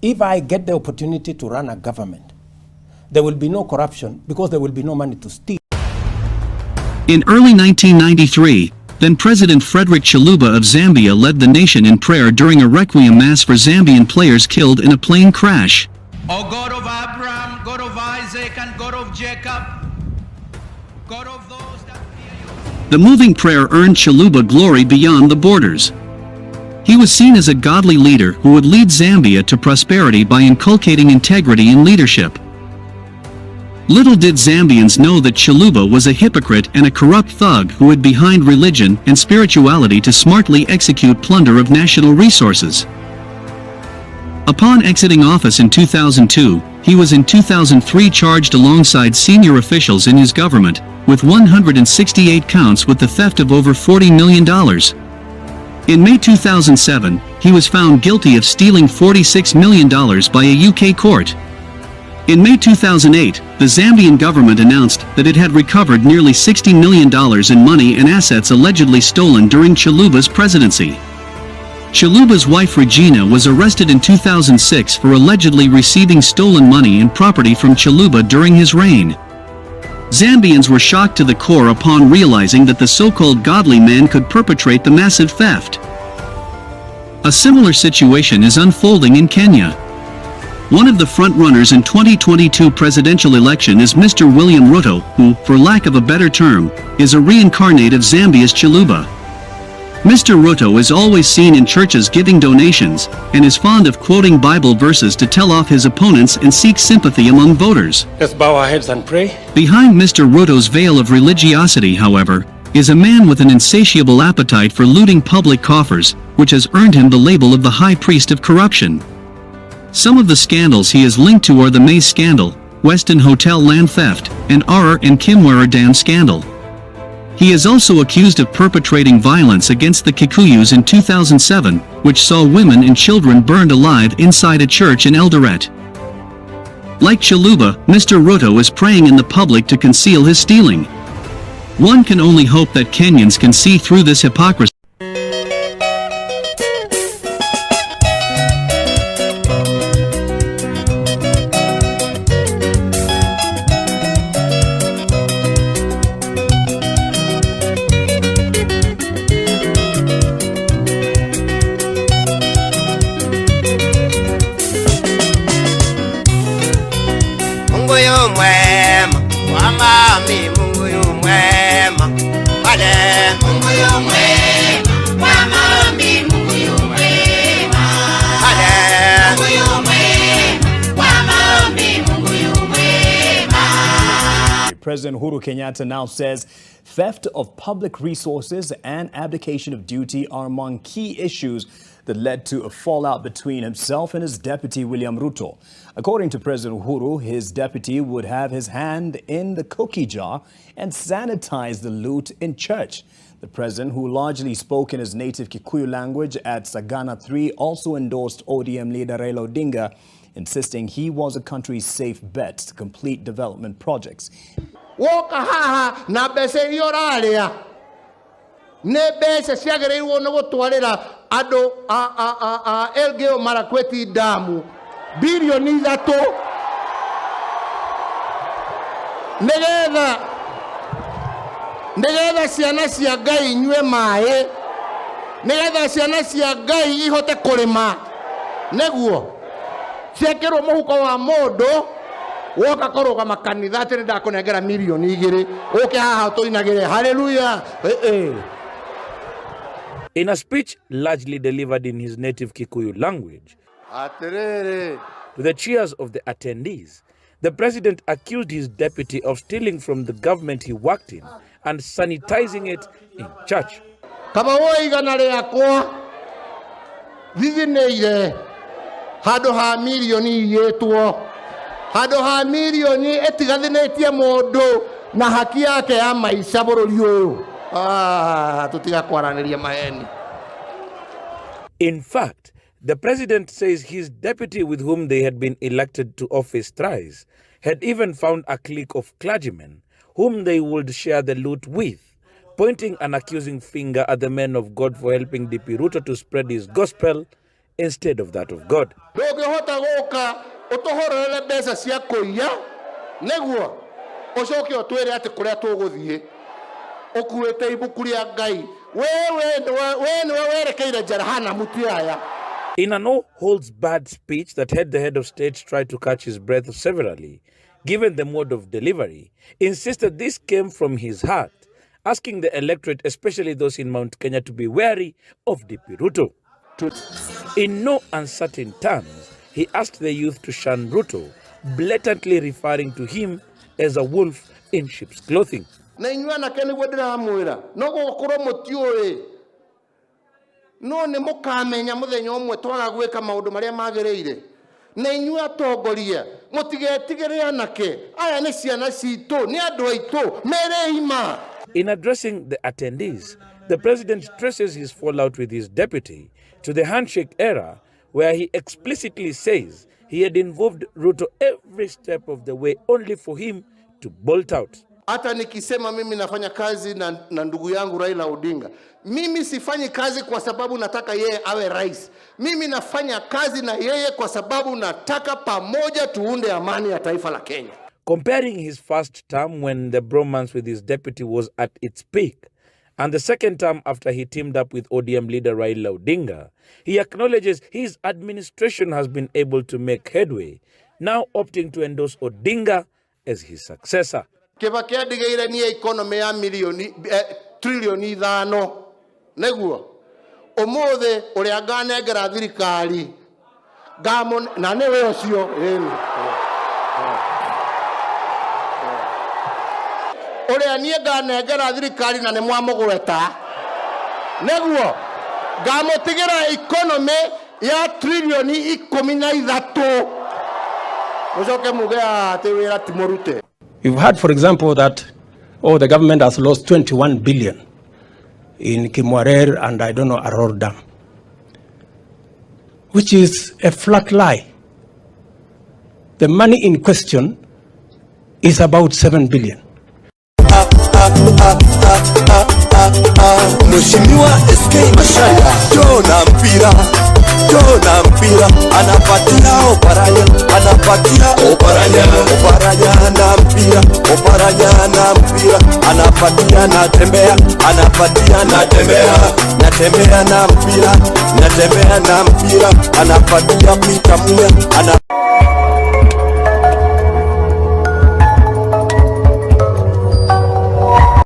if I get the opportunity to run a government, there will be no corruption because there will be no money to steal. In early 1993, then President Frederick Chiluba of Zambia led the nation in prayer during a requiem mass for Zambian players killed in a plane crash. O God of Abraham, God of Isaac, and God of Jacob, God of those that fear you. The moving prayer earned Chiluba glory beyond the borders. He was seen as a godly leader who would lead Zambia to prosperity by inculcating integrity in leadership. Little did Zambians know that Chiluba was a hypocrite and a corrupt thug who hid behind religion and spirituality to smartly execute plunder of national resources. Upon exiting office in 2002, he was in 2003 charged alongside senior officials in his government, with 168 counts with the theft of over $40 million. In May 2007, he was found guilty of stealing $46 million by a UK court. In May 2008, the Zambian government announced that it had recovered nearly $60 million in money and assets allegedly stolen during Chiluba's presidency. Chiluba's wife Regina was arrested in 2006 for allegedly receiving stolen money and property from Chiluba during his reign. Zambians were shocked to the core upon realizing that the so-called godly man could perpetrate the massive theft. A similar situation is unfolding in Kenya. One of the front-runners in 2022 presidential election is Mr. William Ruto, who, for lack of a better term, is a reincarnate of Zambia's Chiluba. Mr. Ruto is always seen in churches giving donations, and is fond of quoting Bible verses to tell off his opponents and seek sympathy among voters. Let's bow our heads and pray. Behind Mr. Ruto's veil of religiosity, however, is a man with an insatiable appetite for looting public coffers, which has earned him the label of the high priest of corruption. Some of the scandals he is linked to are the Maze scandal, Westin Hotel land theft, and RR and Kimwera Dam scandal. He is also accused of perpetrating violence against the Kikuyus in 2007, which saw women and children burned alive inside a church in Eldoret. Like Chiluba, Mr. Ruto is praying in the public to conceal his stealing. One can only hope that Kenyans can see through this hypocrisy. President Uhuru Kenyatta now says theft of public resources and abdication of duty are among key issues that led to a fallout between himself and his deputy William Ruto. According to President Uhuru, his deputy would have his hand in the cookie jar and sanitize the loot in church. The president, who largely spoke in his native Kikuyu language at Sagana 3, also endorsed ODM leader Raila Odinga, insisting he was a country's safe bet to complete development projects. Woka haha na bese yoralia ne bese siagerewo no gutwarira ado elgeo marakweti damu bilioni zato negetha ciana cia Ngai inyue maaĩ negetha ciana cia Ngai ihote kurima neguo ciekirwo muhuko wa mundu woka koroga makanitha ati ndakunengera milioni 2 oke haha tuinagire hallelujah. In a speech largely delivered in his native Kikuyu language, to the cheers of the attendees, the president accused his deputy of stealing from the government he worked in and sanitizing it in church. Kama woigana riakwa thithineire handu ha milioni yetwo handu ha milioni etigathinetie mundu na haki yake ya maica bururi uyu tutigakwaraniria maheni. In fact, the president says his deputy, with whom they had been elected to office thrice, had even found a clique of clergymen whom they would share the loot with, pointing an accusing finger at the men of God for helping DP Ruto to spread his gospel instead of that of God. In a no-holds-barred speech that had the head of state try to catch his breath severally, given the mode of delivery, insisted this came from his heart, asking the electorate, especially those in Mount Kenya, to be wary of DP Ruto. In no uncertain terms, he asked the youth to shun Ruto, blatantly referring to him as a wolf in sheep's clothing. No ne mukamenya muthenya umwe twaga gwika maundu maria magirire na inyu atongoria mutigetigire anake aya ni ciana citu ni andu aitu mereima. In addressing the attendees, the president traces his fallout with his deputy to the handshake era, where he explicitly says he had involved Ruto every step of the way only for him to bolt out. Hata nikisema mimi nafanya kazi na ndugu yangu Raila Odinga, mimi sifanyi kazi kwa sababu nataka yeye awe rais. Mimi nafanya kazi na yeye kwa sababu nataka pamoja tuunde amani ya taifa la Kenya. Comparing his first term when the bromance with his deputy was at its peak and the second term after he teamed up with ODM leader Raila Odinga, he acknowledges his administration has been able to make headway, now opting to endorse Odinga as his successor. Kibaki adigeire ni economy ya trilioni 5 neguo omothe uria nganengera thirikari ngamo na newe ucio uria nie nganengera thirikari na ne mwamugweta neguo ngamotigira economy ya trilioni 13 mucoke mugea ati wira timorute. We've heard, for example, that the government has lost 21 billion in Kimwarer and I don't know, Aror Dam, which is a flat lie. The money in question is about 7 billion. Mheshimiwa SK Mashaya Jona mpira anapatia oparanya na mpira anapatia natembea na mpira anapatia pita muya